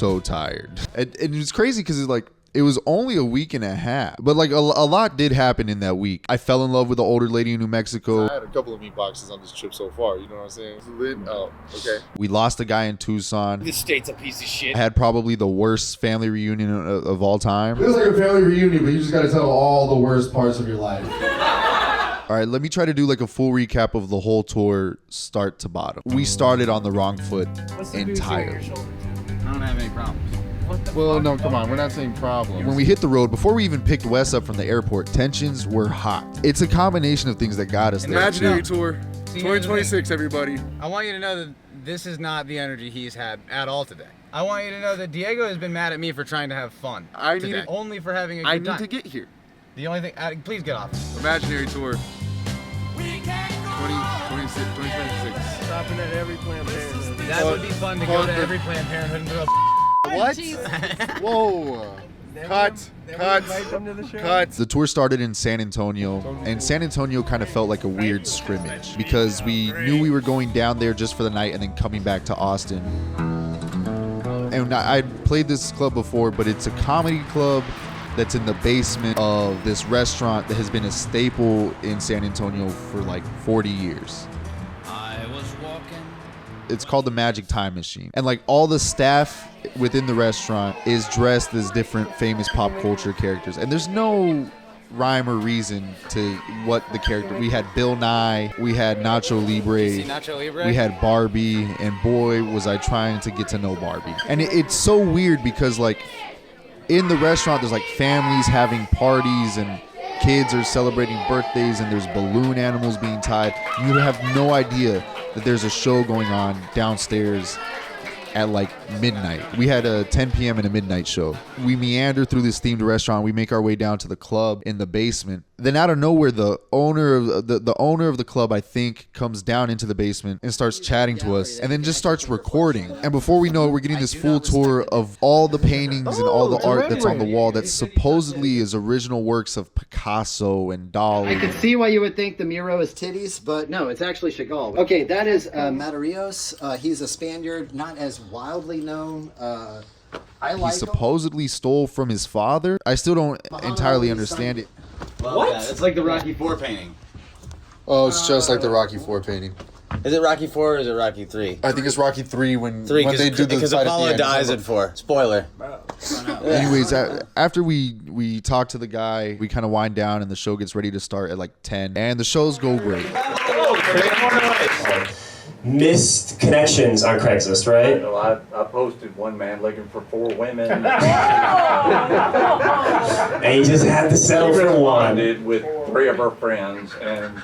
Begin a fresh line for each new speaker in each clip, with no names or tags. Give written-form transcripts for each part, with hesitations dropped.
so tired. And it was crazy because it was only a week and a half, but like a lot did happen in that week. I fell in love with the older lady in New Mexico.
I had a couple of meat boxes on this trip so far. You know what I'm saying? Oh, okay.
We lost a guy in Tucson.
This state's a piece of shit.
I had probably the worst family reunion of all time.
It was like a family reunion, but you just got to tell all the worst parts of your life.
All right, let me try to do like a full recap of the whole tour, start to bottom. We started on the wrong foot entirely.
I don't have any problems.
Well, no, come on. We're not saying problems.
When we hit the road, before we even picked Wes up from the airport, tensions were hot. It's a combination of things that got us there.
Imaginary tour, 2026, everybody.
I want you to know that this is not the energy he's had at all today. I want you to know that Diego has been mad at me for trying to have fun today. Only for having a good time.
I need to get here.
The only thing, please get off.
Imaginary tour, 2026.
Stopping at every Planned Parenthood.
That would be fun to go to every Planned Parenthood and go.
What? Whoa. Cut.
The tour started in San Antonio, and San Antonio kind of felt like a weird scrimmage because we knew we were going down there just for the night and then coming back to Austin. And I'd played this club before, but it's a comedy club that's in the basement of this restaurant that has been a staple in San Antonio for like 40 years. It's called the Magic Time Machine. And like all the staff within the restaurant is dressed as different famous pop culture characters. And there's no rhyme or reason to what the character. We had Bill Nye, we had Nacho Libre, we had Barbie, and boy was I trying to get to know Barbie. And it's so weird because like in the restaurant there's like families having parties and kids are celebrating birthdays and there's balloon animals being tied. You have no idea that there's a show going on downstairs at like midnight. We had a 10 p.m. and a midnight show. We meander through this themed restaurant. We make our way down to the club in the basement. Then out of nowhere, the owner of the club, I think, comes down into the basement and starts chatting to us and then just starts recording. And before we know it, we're getting this full tour of all the paintings and all the art that's on the wall that supposedly is original works of Picasso and Dali.
I can see why you would think the Miro is titties, but no, it's actually Chagall. Okay, that is Matarillos. He's a Spaniard, not as wildly known.
He supposedly stole from his father. I still don't entirely understand it.
What? It's like the Rocky IV painting.
Oh, it's just like the Rocky IV painting.
Is it Rocky IV or is it Rocky III?
I think it's Rocky III when
they
do the
because
fight
Apollo
at the end.
dies in 4. Spoiler.
Anyways, after we talk to the guy, we kind of wind down and the show gets ready to start at like 10. And the shows go great.
Missed connections on Craigslist, right?
So I posted one man looking for 4 women.
And you just had to settle for one.
With 3 of our friends, and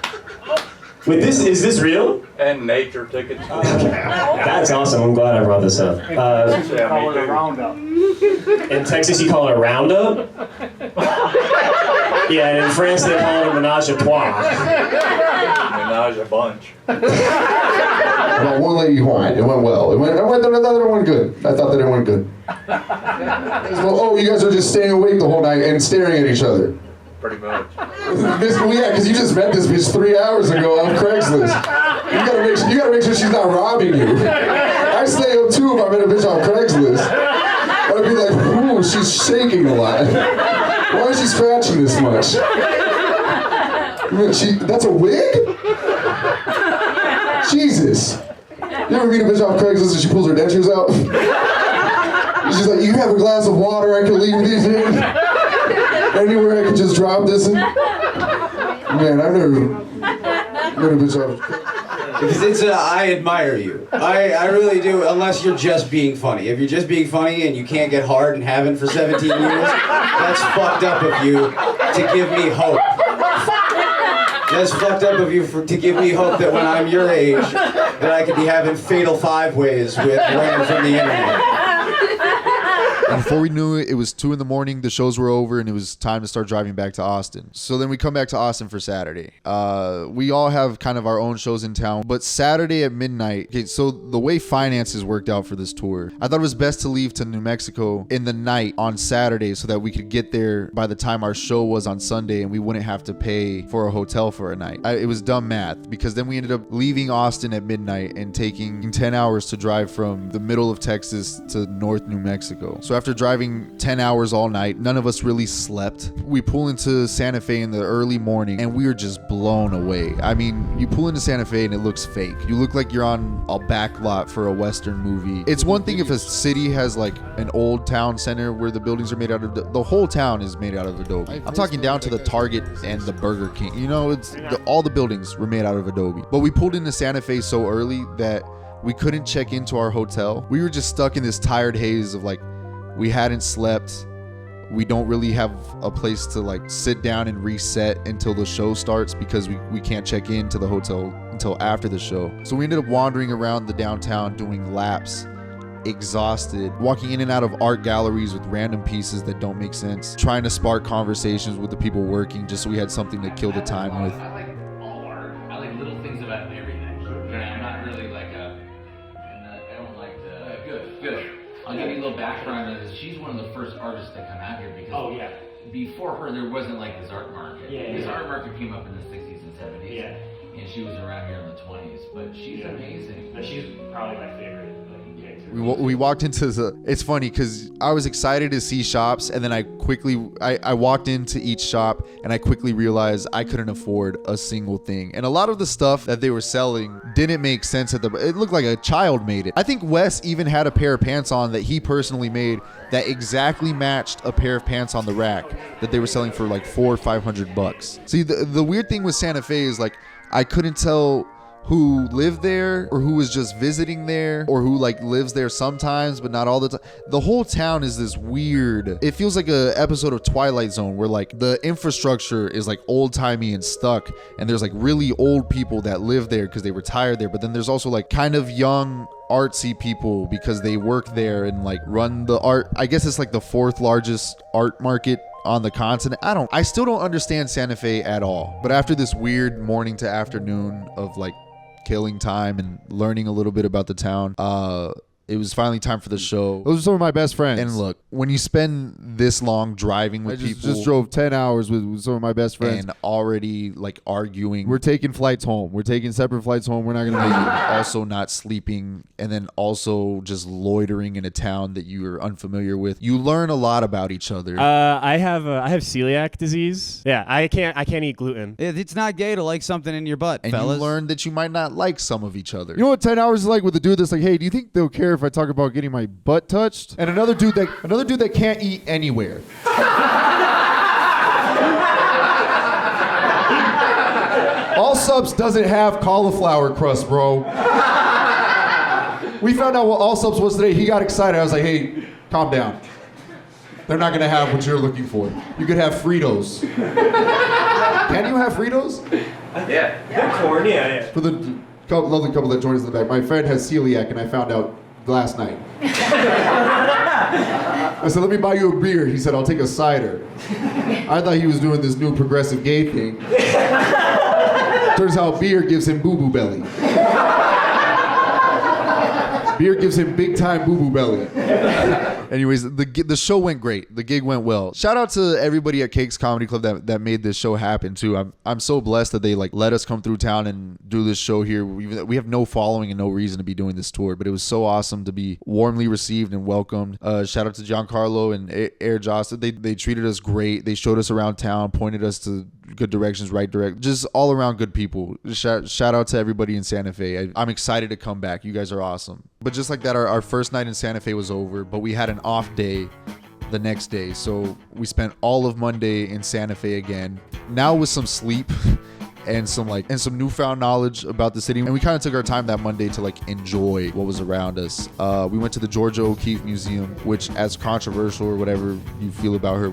Wait, is this real?
And nature took its toll.
That's awesome. I'm glad I brought this up. In Texas, you call it a roundup? Yeah, and in France, they call it a menage a trois.
Menage a bunch.
About one lady whined. It went well. I thought that it went good. I thought that it went good. Well, oh, you guys are just staying awake the whole night and staring at each other.
Pretty much.
Well, yeah, because you just met this bitch 3 hours ago on Craigslist. You gotta make sure she's not robbing you. I stay up too if I met a bitch on Craigslist. I'd be like, ooh, she's shaking a lot. Why is she scratching this much? That's a wig? Jesus. You ever meet a bitch off Craigslist and she pulls her dentures out? She's like, you have a glass of water I can leave these in? Anywhere I can just drop this in? Man, I've never met a bitch off.
Because it's I admire you. I really do, unless you're just being funny. If you're just being funny and you can't get hard and haven't for 17 years, that's fucked up of you to give me hope. That's fucked up of you to give me hope that when I'm your age, that I could be having fatal 5-ways with women from the internet.
Before we knew it, it was 2 a.m. The shows were over, and it was time to start driving back to Austin. So then we come back to Austin for Saturday. We all have kind of our own shows in town, but Saturday at midnight. Okay, so the way finances worked out for this tour, I thought it was best to leave to New Mexico in the night on Saturday so that we could get there by the time our show was on Sunday, and we wouldn't have to pay for a hotel for a night. It was dumb math, because then we ended up leaving Austin at midnight and taking 10 hours to drive from the middle of Texas to North New Mexico. So after driving 10 hours all night, none of us really slept. We pull into Santa Fe in the early morning, and we were just blown away. I mean, you pull into Santa Fe and it looks fake. You look like you're on a back lot for a Western movie. It's one thing if a city has like an old town center where the buildings are made out of, the whole town is made out of Adobe. I'm talking down to the Target and the Burger King. You know, all the buildings were made out of Adobe. But we pulled into Santa Fe so early that we couldn't check into our hotel. We were just stuck in this tired haze of like, we hadn't slept. We don't really have a place to like sit down and reset until the show starts, because we can't check into the hotel until after the show. So we ended up wandering around the downtown doing laps, exhausted, walking in and out of art galleries with random pieces that don't make sense, trying to spark conversations with the people working just so we had something to kill the time with.
I like all art. I like little things about everything. You know, I'm not really like I don't like good. I'll give you a little background on this. She's one of the first artists to come out here because before her there wasn't like this art market. This art market came up in the 60s and 70s. Yeah. And she was around here in the 20s. But she's amazing.
But she's probably my favorite.
We walked into it's funny because I was excited to see shops, and then I walked into each shop and I quickly realized I couldn't afford a single thing. And a lot of the stuff that they were selling didn't make sense it looked like a child made it. I think Wes even had a pair of pants on that he personally made that exactly matched a pair of pants on the rack that they were selling for like $400 or $500. See, the weird thing with Santa Fe is like I couldn't tell who lived there or who was just visiting there or who like lives there sometimes but not all the time. The whole town is this weird, it feels like a episode of Twilight Zone where like the infrastructure is like old-timey and stuck, and there's like really old people that live there because they retired there, but then there's also like kind of young artsy people because they work there and like run the art. I guess it's like the 4th largest art market on the continent. I still don't understand Santa Fe at all. But after this weird morning to afternoon of like killing time and learning a little bit about the town, it was finally time for the show.
Those are some of my best friends.
And look, when you spend this long driving with people,
just drove 10 hours with some of my best friends
and already like arguing.
We're taking flights home. We're taking separate flights home. We're not going to make it.
Also not sleeping, and then also just loitering in a town that you are unfamiliar with. You learn a lot about each other.
I have celiac disease. Yeah, I can't eat gluten.
It's not gay to like something in your butt,
and
fellas.
you learn that you might not like some of each other.
You know what 10 hours is like with a dude that's like, hey, do you think they'll care if I talk about getting my butt touched? And another dude that can't eat anywhere. All Subs doesn't have cauliflower crust, bro. We found out what All Subs was today. He got excited. I was like, hey, calm down. They're not going to have what you're looking for. You could have Fritos. Can you have Fritos?
Yeah. They're corn, yeah.
For the lovely couple that joined us in the back, my friend has celiac, and I found out last night. I said, let me buy you a beer. He said, I'll take a cider. I thought he was doing this new progressive gay thing. Turns out beer gives him boo-boo belly. Beer gives him big time boo-boo belly.
Anyways, the show went great. The gig went well. Shout out to everybody at Cakes Comedy Club that made this show happen too. I'm so blessed that they like let us come through town and do this show here. We have no following and no reason to be doing this tour, but it was so awesome to be warmly received and welcomed. Shout out to Giancarlo and Air Joss. They treated us great. They showed us around town, pointed us to good directions, right direct, just all around good people. Shout out to everybody in Santa Fe. I'm excited to come back. You guys are awesome. But just like that, our first night in Santa Fe was over, but we had an off day the next day. So we spent all of Monday in Santa Fe again. Now with some sleep and some newfound knowledge about the city. And we kind of took our time that Monday to like enjoy what was around us. We went to the Georgia O'Keeffe Museum, which, as controversial or whatever you feel about her,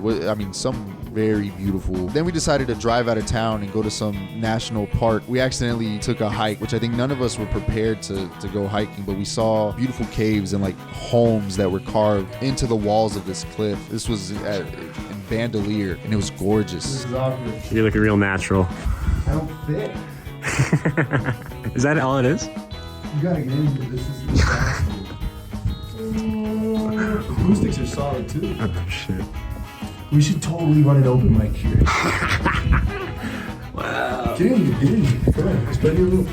some very beautiful. Then we decided to drive out of town and go to some national park. We accidentally took a hike, which I think none of us were prepared to go hiking, but we saw beautiful caves and like homes that were carved into the walls of this cliff. This was in Bandelier, and it was gorgeous.
This is awkward.
You're looking real natural.
I don't fit.
Is that all it is?
You gotta get into this. Is acoustics are solid too.
Oh shit.
We should totally run an open mic here.
Wow.
Get in. Come on, there's plenty of room.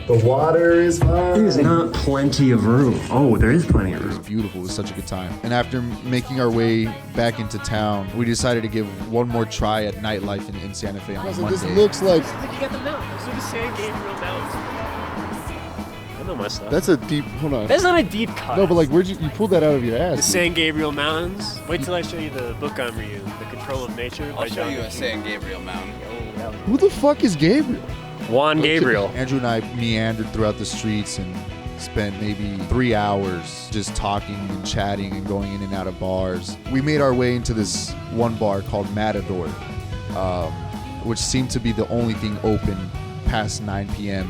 The water is fine.
There's not plenty of room. Oh, there is plenty of room.
It was beautiful. It was such a good time. And after making our way back into town, we decided to give one more try at nightlife in Santa Fe on Monday.
This looks like...
You got the mountains. Those are the San Gabriel Mountains. I know my stuff.
That's a deep... Hold on.
That's not a deep cut.
No, but like, where'd you pulled that out of your ass?
The San Gabriel Mountains. Wait till I show you the book I'm reading, The Control of Nature.
I'll show you a San Gabriel mountain.
Who the fuck is Gabriel?
Juan Gabriel.
Andrew and I meandered throughout the streets and spent maybe 3 hours just talking and chatting and going in and out of bars. We made our way into this one bar called Matador, which seemed to be the only thing open past 9 p.m.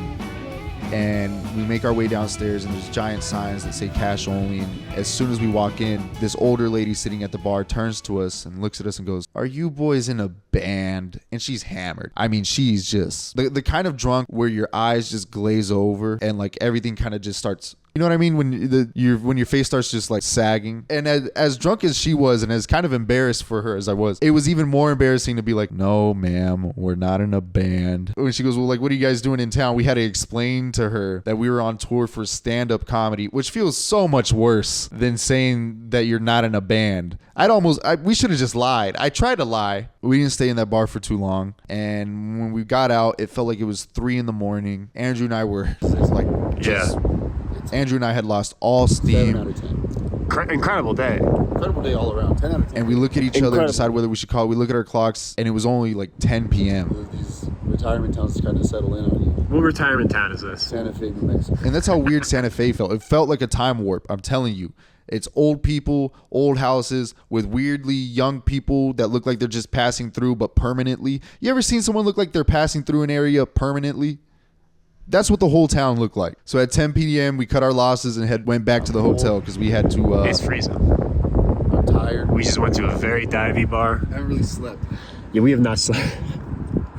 And we make our way downstairs, and there's giant signs that say cash only. And as soon as we walk in, this older lady sitting at the bar turns to us and looks at us and goes, "Are you boys in a band?" And she's hammered. I mean, she's just the kind of drunk where your eyes just glaze over and like everything kind of just starts. You know what I mean? When your face starts just like sagging. And as drunk as she was, and as kind of embarrassed for her as I was, it was even more embarrassing to be like, "No, ma'am, we're not in a band." When she goes, "Well, like, what are you guys doing in town?" We had to explain to her that we were on tour for stand-up comedy, which feels so much worse than saying that you're not in a band. We should have just lied. I tried to lie. We didn't stay in that bar for too long. And when we got out, it felt like it was 3 a.m. Andrew and I were like, just... Yeah. Andrew and I had lost all steam.
7 out of 10.
Incredible day.
Incredible day all around. 10 out of 10.
And we look at each other and decide whether we should call. We look at our clocks, and it was only like 10 p.m.
These retirement towns kind of settle in on you.
What retirement town is this?
Santa Fe, New Mexico.
And that's how weird Santa Fe felt. It felt like a time warp. I'm telling you. It's old people, old houses with weirdly young people that look like they're just passing through, but permanently. You ever seen someone look like they're passing through an area permanently? That's what the whole town looked like. So at 10 p.m., we cut our losses and went back to the hotel because we had to...
It's freezing.
I'm tired.
We just went to a very divey bar.
I haven't really slept.
Yeah, we have not slept.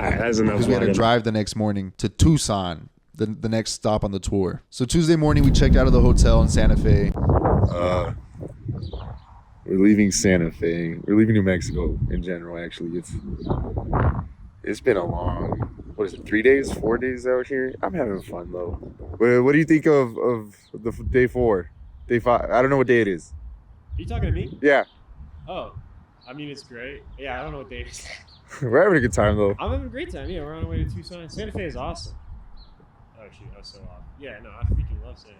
All right, that's enough.
Because we had to drive the next morning to Tucson, the next stop on the tour. So Tuesday morning, we checked out of the hotel in Santa Fe.
We're leaving Santa Fe. We're leaving New Mexico in general, actually. It's been a long... What is it, 3 days, 4 days out here? I'm having fun, though. What do you think of the day 4? Day 5? I don't know what day it is.
Are you talking to me?
Yeah.
Oh, I mean, it's great. Yeah, I don't know what day it is.
We're having a good time, though.
I'm having a great time. Yeah, we're on our way to Tucson. Santa Fe is awesome. Oh, shoot, I was so off. Yeah, no, I freaking love Santa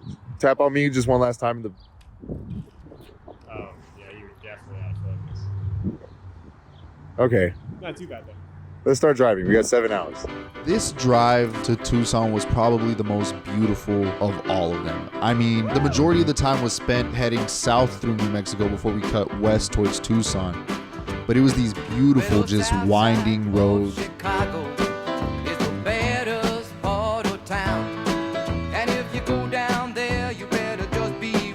Fe.
Tap on me just one last time.
Oh, yeah, you were definitely out of focus.
Okay.
Not too bad, though.
Let's start driving. We got 7 hours.
This drive to Tucson was probably the most beautiful of all of them. I mean, the majority of the time was spent heading south through New Mexico before we cut west towards Tucson. But it was these beautiful, just winding roads.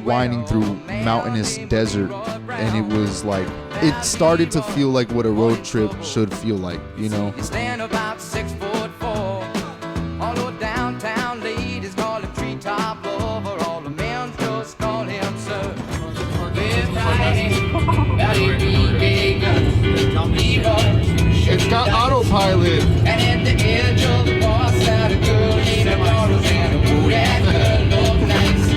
Winding through mountainous desert, and it was like, it started to feel like what a road trip should feel like, you know?
You stand about 6'4", although downtown ladies call him treetop lover, all the men just call him sir.
It's got autopilot.
And at the edge of the bar sat a girl named Doris, and a boot that girl looked nice.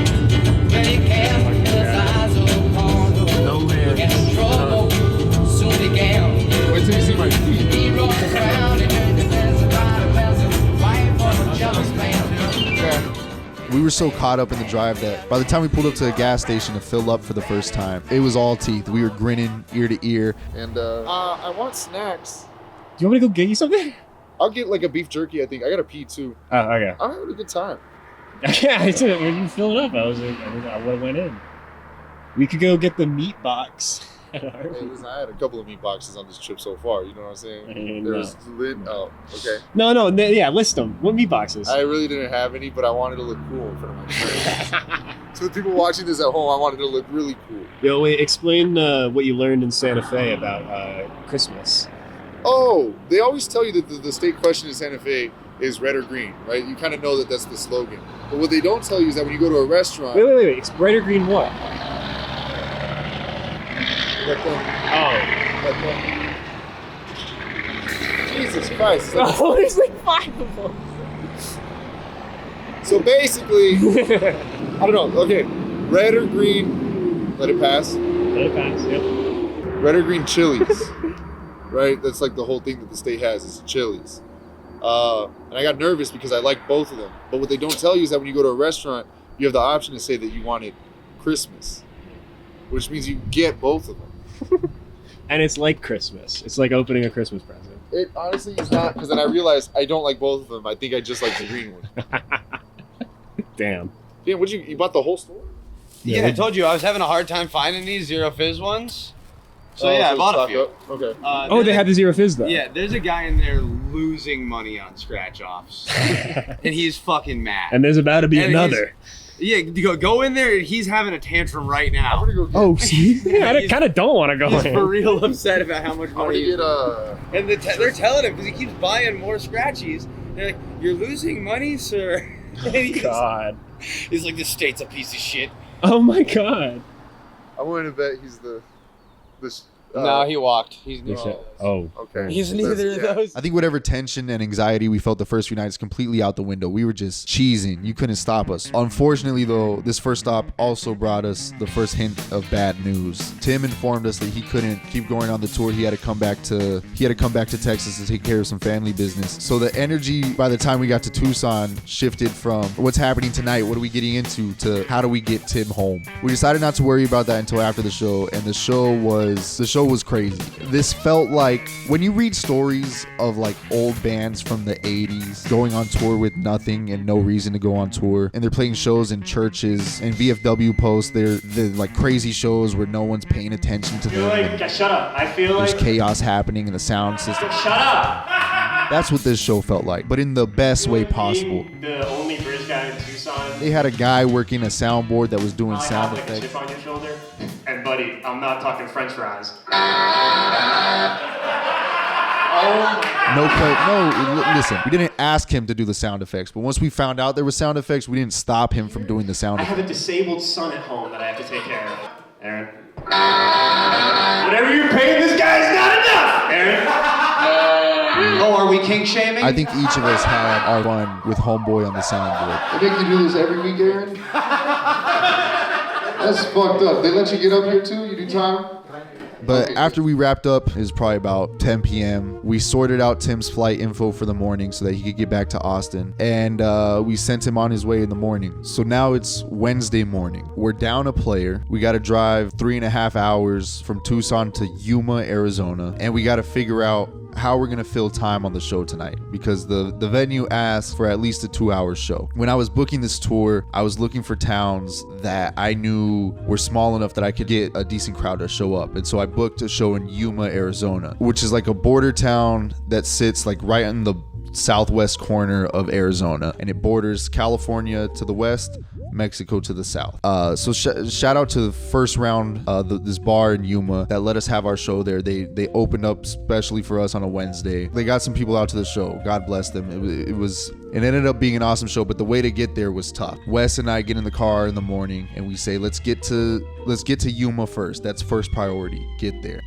When he cast his eyes upon her, and trouble soon began.
Wait till you see my feet.
He rolled around and turned the fence around a fence, wife for a jealous man.
Yeah.
We were so caught up in the drive that by the time we pulled up to the gas station to fill up for the first time, it was all teeth. We were grinning ear to ear.
And I want snacks.
Do you want me to go get you something?
I'll get like a beef jerky. I think I gotta pee too.
Oh, okay.
I'm having a good time.
Yeah, I did. When you filled up, I went in. We could go get the meat box.
Hey, listen, I had a couple of meat boxes on this trip so far. You know what I'm saying? There's lit. Oh, okay.
No, yeah, list them. What meat boxes?
I really didn't have any, but I wanted to look cool in front of my friends. So the people watching this at home, I wanted to look really cool.
Yo, wait, explain what you learned in Santa Fe about Christmas.
Oh, they always tell you that the state question in Santa Fe is red or green, right? You kind of know that that's the slogan. But what they don't tell you is that when you go to a restaurant...
Wait. It's red or green what?
Jesus Christ.
Oh, there's like 5 of them.
So basically, I don't know. Okay, red or green, let it pass.
Let it pass, yep.
Red or green chilies, right? That's like the whole thing that the state has is chilies. And I got nervous because I like both of them. But what they don't tell you is that when you go to a restaurant, you have the option to say that you wanted Christmas, which means you get both of them.
And it's like Christmas. It's like opening a Christmas present.
It honestly is not, because then I realized I don't like both of them. I think I just like the green one.
Damn.
Damn, you bought the whole store?
Yeah, I told you I was having a hard time finding these Zero Fizz ones. So I bought a few.
Okay.
They had the Zero Fizz though.
Yeah, there's a guy in there losing money on scratch offs, and he's fucking mad.
And there's about to be another.
Yeah, go in there. He's having a tantrum right now.
Oh, see? Yeah, I kind of don't want to go
He's
in.
for real upset about how much money he's
and
they're telling him because he keeps buying more scratchies. They're like, "You're losing money, sir."
God.
He's like, "This state's a piece of shit."
Oh my God.
I'm willing to bet he's this.
No, he walked. He's
okay.
He's neither of those.
I think whatever tension and anxiety we felt the first few nights completely out the window. We were just cheesing. You couldn't stop us. Unfortunately, though, this first stop also brought us the first hint of bad news. Tim informed us that he couldn't keep going on the tour. He had to come back to Texas to take care of some family business. So the energy by the time we got to Tucson shifted from what's happening tonight, what are we getting into, to how do we get Tim home. We decided not to worry about that until after the show, and the show was crazy. This felt like when you read stories of like old bands from the 80s going on tour with nothing and no reason to go on tour, and they're playing shows in churches, and VFW posts they're like crazy shows where no one's paying attention to them.
Shut up. I feel
there's chaos happening in the sound system.
Shut up.
That's what this show felt like, but in the best way possible.
The only British guy in Tucson.
They had a guy working a soundboard that was doing sound
like
effects.
A chip on your shoulder. And buddy, I'm not talking French fries.
Listen, we didn't ask him to do the sound effects, but once we found out there were sound effects, we didn't stop him from doing the sound
I
effects.
have a disabled son at home that I have to take care of. Aaron. Whatever you're paying this guy is not enough, Aaron.
Oh, are we kink shaming?
I think each of us had our fun with Homeboy on the soundboard.
They make you do this every week, Aaron? That's fucked up. They let you get up here too? You do time?
But after we wrapped up, it was probably about 10 p.m. We sorted out Tim's flight info for the morning so that he could get back to Austin. And we sent him on his way in the morning. So now it's Wednesday morning. We're down a player. We got to drive 3.5 hours from Tucson to Yuma, Arizona. And we got to figure out how we're going to fill time on the show tonight, because the venue asked for at least a 2-hour show. When I was booking this tour, I was looking for towns that I knew were small enough that I could get a decent crowd to show up. And so I booked a show in Yuma, Arizona, which is like a border town that sits like right in the southwest corner of Arizona, and it borders California to the west, Mexico to the south. So shout out to the first round, this bar in Yuma that let us have our show there. They opened up specially for us on a Wednesday. They got some people out to the show. God bless them. It ended up being an awesome show, but the way to get there was tough. Wes and I get in the car in the morning and we say, let's get to Yuma first. That's first priority. Get there.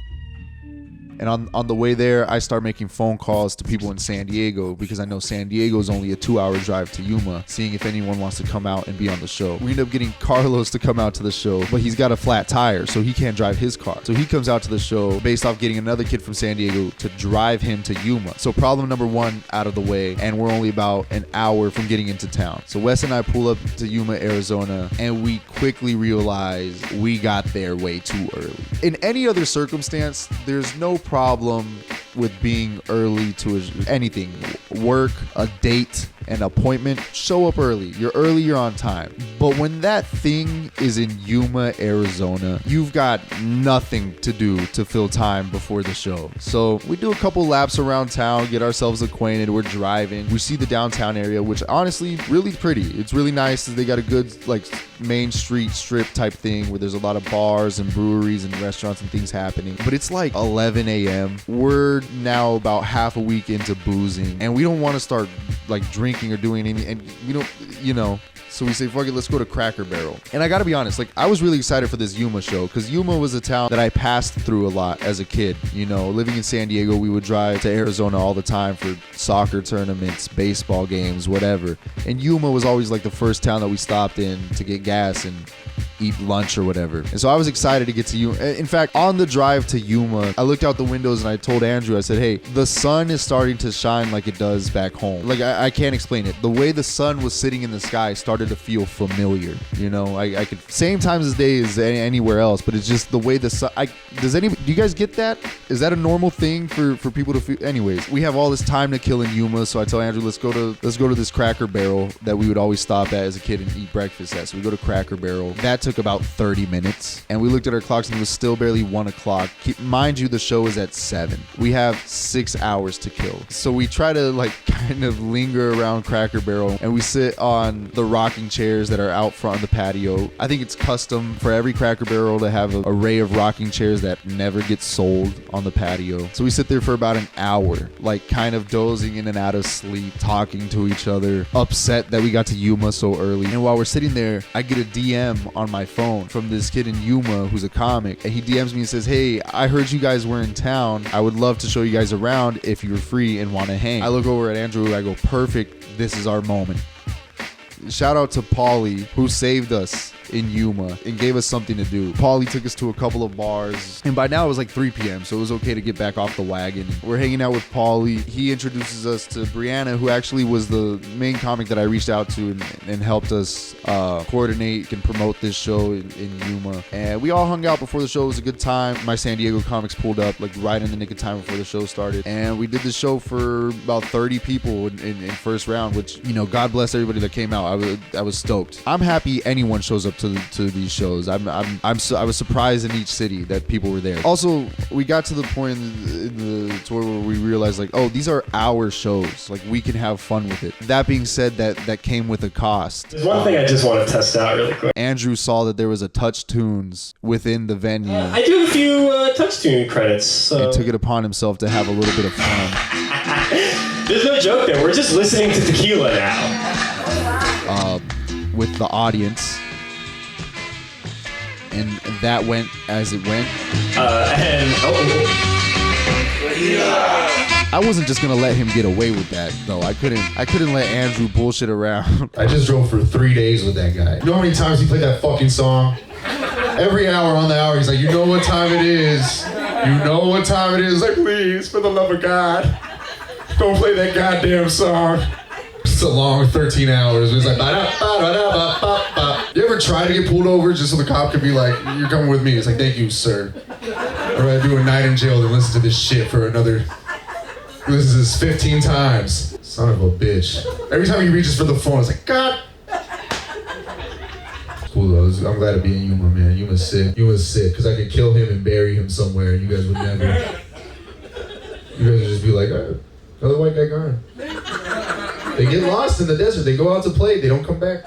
And on the way there, I start making phone calls to people in San Diego, because I know San Diego is only a 2-hour drive to Yuma, seeing if anyone wants to come out and be on the show. We end up getting Carlos to come out to the show, but he's got a flat tire, so he can't drive his car. So he comes out to the show based off getting another kid from San Diego to drive him to Yuma. So problem number 1 out of the way, and we're only about an hour from getting into town. So Wes and I pull up to Yuma, Arizona, and we quickly realize we got there way too early. In any other circumstance, there's no problem with being early to anything, work, a date, an appointment. Show up early. You're early, you're on time. But when that thing is in Yuma, Arizona, you've got nothing to do to fill time before the show. So we do a couple laps around town, get ourselves acquainted. We're driving. We see the downtown area, which honestly, really pretty. It's really nice. They got a good like main street strip type thing where there's a lot of bars and breweries and restaurants and things happening. But it's like 11 a.m. We're now about half a week into boozing, and we don't want to start like drinking or doing anything, and we don't, so we say, fuck it, let's go to Cracker Barrel. And I gotta be honest, like, I was really excited for this Yuma show, because Yuma was a town that I passed through a lot as a kid. Living in San Diego, we would drive to Arizona all the time for soccer tournaments, baseball games, whatever. And Yuma was always like the first town that we stopped in to get gas and eat lunch or whatever. And so I was excited to get to Yuma. In fact, on the drive to Yuma, I looked out the windows and I told Andrew, I said, hey, the sun is starting to shine like it does back home. Like, I can't explain it. The way the sun was sitting in the sky started to feel familiar. I could, same times as day as anywhere else, but it's just the way the sun, do you guys get that? Is that a normal thing for people to feel? Anyways, we have all this time to kill in Yuma, so I tell Andrew, let's go to this Cracker Barrel that we would always stop at as a kid and eat breakfast at. So we go to Cracker Barrel. That took about 30 minutes, and we looked at our clocks and it was still barely 1 o'clock. Mind you, the show is at 7. We have 6 hours to kill. So we try to like kind of linger around Cracker Barrel, and we sit on the rocking chairs that are out front of the patio. I think it's custom for every Cracker Barrel to have an array of rocking chairs that never get sold on the patio. So we sit there for about an hour, like kind of dozing in and out of sleep, talking to each other, upset that we got to Yuma so early. And while we're sitting there, I get a DM on my phone from this kid in Yuma who's a comic, and he DMs me and says, hey, I heard you guys were in town. I would love to show you guys around if you're free and want to hang. I look over at Andrew, I go, perfect, this is our moment. Shout out to Paulie, who saved us in Yuma and gave us something to do. Paulie took us to a couple of bars, and by now it was like 3 p.m., so it was okay to get back off the wagon. We're hanging out with Paulie. He introduces us to Brianna, who actually was the main comic that I reached out to and helped us coordinate and promote this show in Yuma. And we all hung out before the show. It was a good time. My San Diego comics pulled up like right in the nick of time before the show started, and we did the show for about 30 people in first round, which, God bless everybody that came out. I was stoked. I'm happy anyone shows up to these shows. I was surprised in each city that people were there. Also, we got to the point in the tour where we realized, like, oh, these are our shows. Like, we can have fun with it. That being said, that came with a cost.
There's one thing I just want to test out really quick.
Andrew saw that there was a Touch Tunes within the venue.
I do a few Touch Tune credits. So.
And took it upon himself to have a little bit of fun.
There's no joke there. We're just listening to tequila now.
With the audience. And that went as it went. I wasn't just gonna let him get away with that though. I couldn't let Andrew bullshit around.
I just drove for 3 days with that guy. You know how many times he played that fucking song? Every hour on the hour, he's like, you know what time it is? You know what time it is? Like, please, for the love of God, don't play that goddamn song. It's a long 13 hours. It's like, ba-da-ba-da-ba-ba-ba. You ever try to get pulled over just so the cop could be like, you're coming with me? It's like, thank you, sir. I'd rather do a night in jail than listen to this shit for another, listen to this 15 times. Son of a bitch. Every time he reaches for the phone, it's like, God. Cool though. I'm glad to be in Yuma, man. Yuma's sick. Yuma's sick, because I could kill him and bury him somewhere, and you guys would never. You guys would just be like, oh, another white guy gone. They get lost in the desert. They go out to play. They don't come back.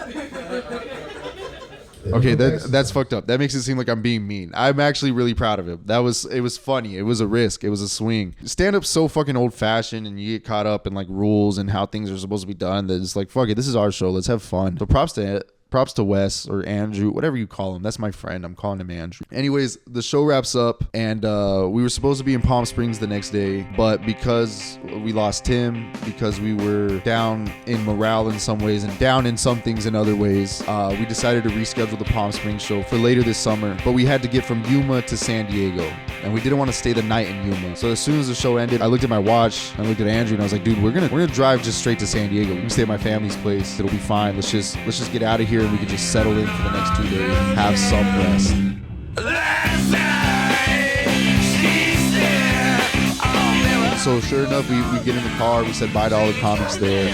Okay, that's fucked up. That makes it seem like I'm being mean. I'm actually really proud of him. It was funny. It was a risk. It was a swing. Stand-up's so fucking old-fashioned, and you get caught up in like rules and how things are supposed to be done that it's like, fuck it, this is our show. Let's have fun. So props to Wes or Andrew, whatever you call him. That's my friend. I'm calling him Andrew. Anyways, the show wraps up, and we were supposed to be in Palm Springs the next day, but because we lost Tim, because we were down in morale in some ways and down in some things in other ways, we decided to reschedule the Palm Springs show for later this summer. But we had to get from Yuma to San Diego, and we didn't want to stay the night in Yuma. So as soon as the show ended, I looked at my watch, I looked at Andrew, and I was like, dude, we're gonna drive just straight to San Diego. We can stay at my family's place. It'll be fine. Let's just get out of here, and we can just settle in for the next 2 days and have some rest. so sure enough, we get in the car. We said bye to all the comics there.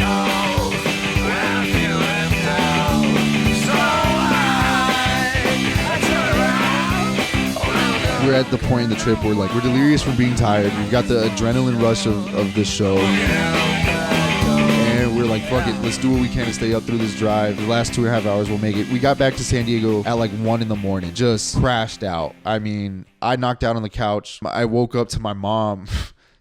We're at the point in the trip where like we're delirious from being tired. We've got the adrenaline rush of this show. And we're like, fuck it, let's do what we can to stay up through this drive. The last 2.5 hours we'll make it. We got back to San Diego at like 1 a.m. Just crashed out. I mean, I knocked out on the couch. I woke up to my mom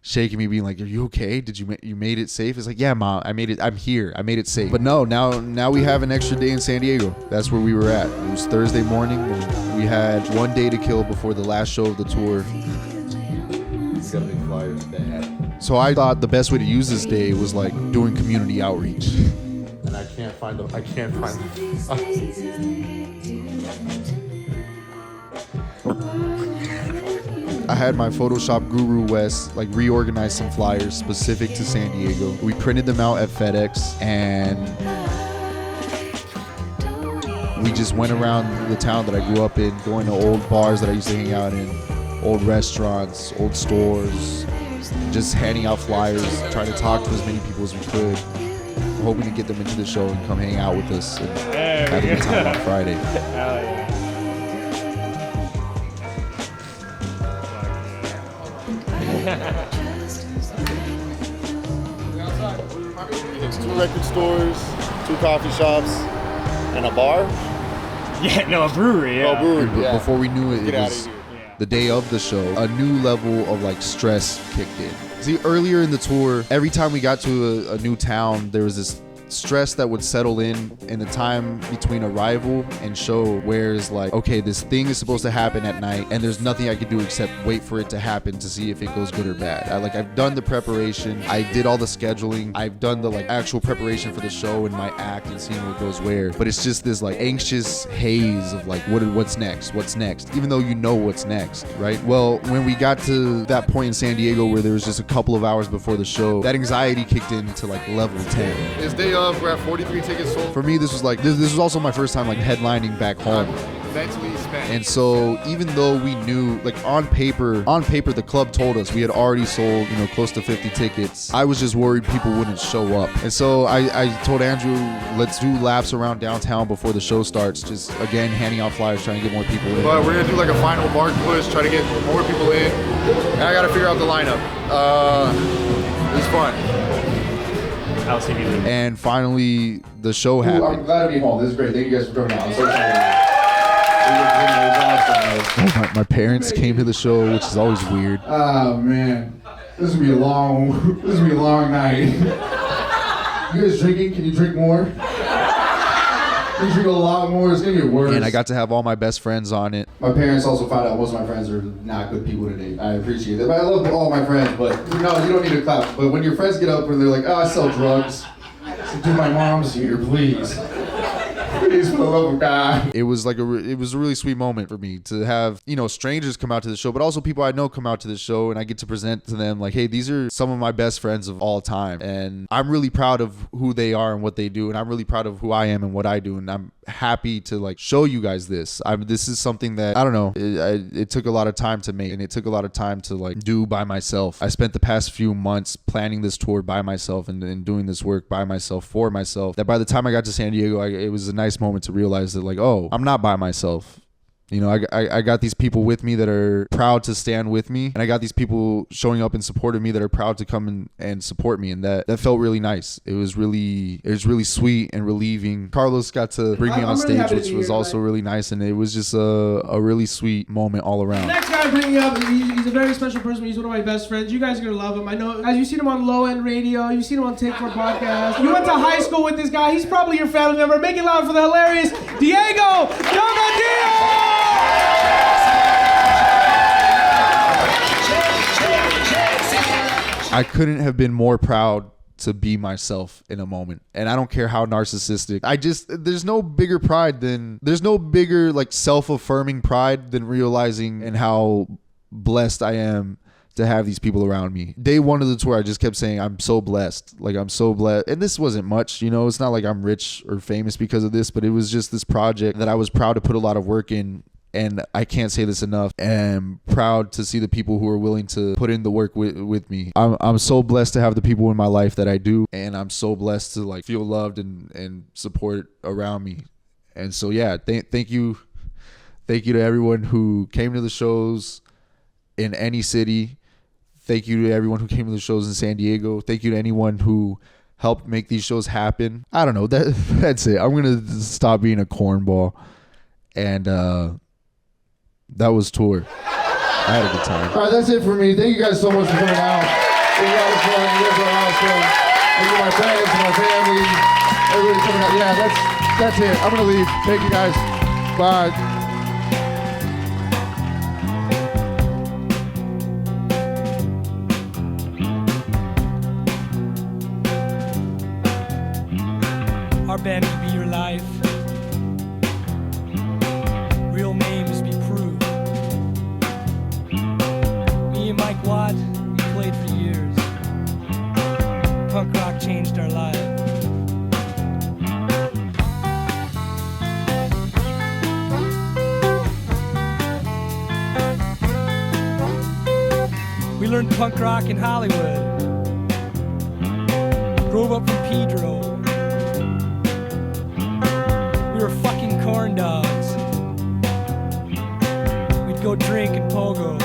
shaking me, being like, "Are you okay? Did you made it safe?" It's like, "Yeah, Mom, I made it. I'm here. I made it safe." But no, now we have an extra day in San Diego. That's where we were at. It was Thursday morning, and we had 1 day to kill before the last show of the tour.
Got big flyers bad.
So I thought the best way to use this day was like doing community outreach.
And I can't find them.
I had my Photoshop guru Wes like reorganize some flyers specific to San Diego. We printed them out at FedEx, and we just went around the town that I grew up in, going to old bars that I used to hang out in, old restaurants, old stores, just handing out flyers, trying to talk to as many people as we could, hoping to get them into the show and come hang out with us and have a good time on Friday.
Hell yeah.
It's 2 record stores, 2 coffee shops, and a bar.
Yeah, no, a brewery. Yeah.
Oh, brewery. Yeah.
Before we knew it,
Get
it
out
was
of here.
the day of the show. A new level of like stress kicked in. See, earlier in the tour, every time we got to a new town, there was this stress that would settle in the time between arrival and show, where it's like, okay, this thing is supposed to happen at night and there's nothing I can do except wait for it to happen to see if it goes good or bad. I've done the preparation, I did all the scheduling, I've done the like actual preparation for the show and my act and seeing what goes where, but it's just this like anxious haze of like what's next, even though you know what's next, right? Well, when we got to that point in San Diego where there was just a couple of hours before the show, that anxiety kicked into like level 10.
It's day of, we're at 43 tickets sold.
For me, this was like this was also my first time like headlining back home.
Mentally spent.
And so even though we knew, like on paper the club told us we had already sold, close to 50 tickets, I was just worried people wouldn't show up. And so I told Andrew, let's do laps around downtown before the show starts, just again handing out flyers, trying to get more people in.
But we're gonna do like a final mark push, try to get more people in, and I gotta figure out the lineup. It's fun.
And finally, the show happened.
I'm glad to be home. This is great. Thank you guys for coming out. I'm so excited.
My parents came to the show, which is always weird.
Oh man, this is gonna be a long night. You guys drinking? Can you drink more? Can you drink a lot more? It's gonna get worse.
And I got to have all my best friends on it.
My parents also found out most of my friends are not good people to date. I appreciate it. But I love all my friends, but no, you don't need to clap. But when your friends get up and they're like, "Oh, I sell drugs," so, dude, my mom's here, please. Please, for the love of God.
It was a really sweet moment for me to have, strangers come out to the show, but also people I know come out to the show, and I get to present to them like, hey, these are some of my best friends of all time. And I'm really proud of who they are and what they do. And I'm really proud of who I am and what I do. And I'm happy to like show you guys this. This is something that, I don't know, it took a lot of time to make, and it took a lot of time to like do by myself. I spent the past few months planning this tour by myself and doing this work by myself for myself, that by the time I got to San Diego, it was a nice moment to realize that like, oh, I'm not by myself. I got these people with me that are proud to stand with me, and I got these people showing up in support of me that are proud to come and support me, and that felt really nice. It was really sweet and relieving. Carlos got to bring me on stage, which was also really nice, and it was just a really sweet moment all around.
Next guy I'm bringing up, he's a very special person. He's one of my best friends. You guys are gonna love him. I know, as you've seen him on Low End Radio, you've seen him on Take 4 Podcast. You went to high school with this guy. He's probably your family member. Make it loud for the hilarious Diego Donadio!
I couldn't have been more proud to be myself in a moment. And I don't care how narcissistic. There's no bigger like self-affirming pride than realizing and how blessed I am to have these people around me. Day one of the tour, I just kept saying, I'm so blessed. Like, I'm so blessed. And this wasn't much, it's not like I'm rich or famous because of this, but it was just this project that I was proud to put a lot of work in And I can't say this enough. I'm proud to see the people who are willing to put in the work with me. I'm so blessed to have the people in my life that I do, and I'm so blessed to like feel loved and support around me. And so yeah, thank you to everyone who came to the shows in any city. Thank you to everyone who came to the shows in San Diego. Thank you to anyone who helped make these shows happen. I don't know. That's it. I'm gonna stop being a cornball. And that was tour. I had a good time.
All right, that's it for me. Thank you guys so much for coming out. It was a lot of fun. You guys are awesome. Thank you to my friends, my family, everybody coming out. Yeah, that's it. I'm gonna leave. Thank you guys. Bye.
Our band could be your life. Real names be proved. Me and Mike Watt, we played for years. Punk rock changed our lives. We learned punk rock in Hollywood. Drove up from Pedro. We were fucking corn dogs. We'd go drink and pogo.